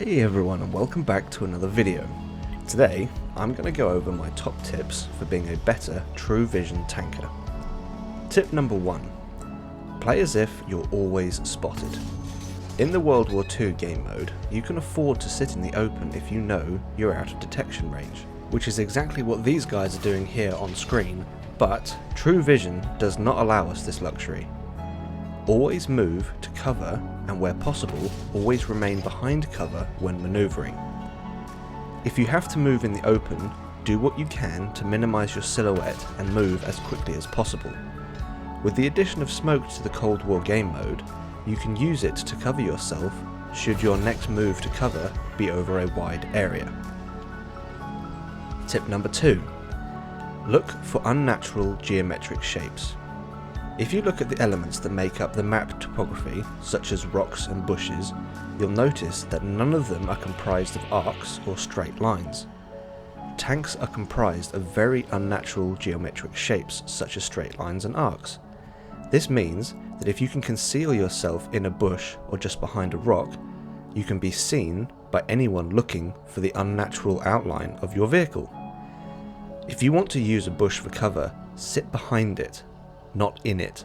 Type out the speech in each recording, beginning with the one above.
Hey everyone, and welcome back to another video. Today I'm going to go over my top tips for being a better true vision tanker. Tip number 1. Play as if you're always spotted. In the World War II game mode, you can afford to sit in the open if you know you're out of detection range, which is exactly what these guys are doing here on screen, but true vision does not allow us this luxury. Always move to cover, and where possible, always remain behind cover when manoeuvring. If you have to move in the open, do what you can to minimize your silhouette and move as quickly as possible. With the addition of smoke to the Cold War game mode, you can use it to cover yourself should your next move to cover be over a wide area. Tip number 2. Look for unnatural geometric shapes. If you look at the elements that make up the map topography, such as rocks and bushes, you'll notice that none of them are comprised of arcs or straight lines. Tanks are comprised of very unnatural geometric shapes, such as straight lines and arcs. This means that if you can conceal yourself in a bush or just behind a rock, you can be seen by anyone looking for the unnatural outline of your vehicle. If you want to use a bush for cover, sit behind it, not in it.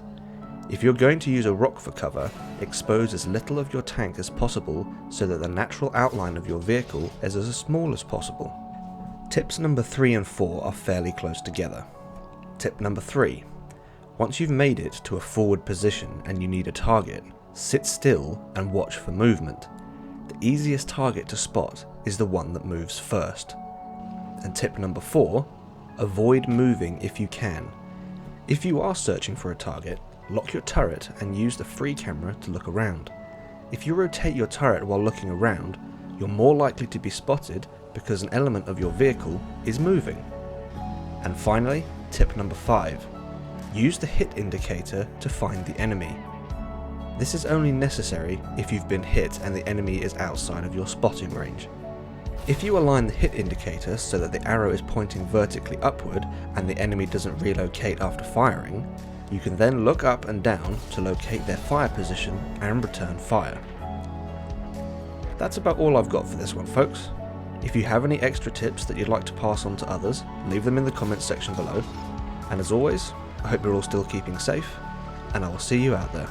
If you're going to use a rock for cover, expose as little of your tank as possible so that the natural outline of your vehicle is as small as possible. Tips number 3 and 4 are fairly close together. Tip number 3. Once you've made it to a forward position and you need a target, sit still and watch for movement. The easiest target to spot is the one that moves first. And tip number 4. Avoid moving if you can. If you are searching for a target, lock your turret and use the free camera to look around. If you rotate your turret while looking around, you're more likely to be spotted because an element of your vehicle is moving. And finally, tip number 5. Use the hit indicator to find the enemy. This is only necessary if you've been hit and the enemy is outside of your spotting range. If you align the hit indicator so that the arrow is pointing vertically upward and the enemy doesn't relocate after firing, you can then look up and down to locate their fire position and return fire. That's about all I've got for this one, folks. If you have any extra tips that you'd like to pass on to others, leave them in the comments section below. And as always, I hope you're all still keeping safe, and I will see you out there.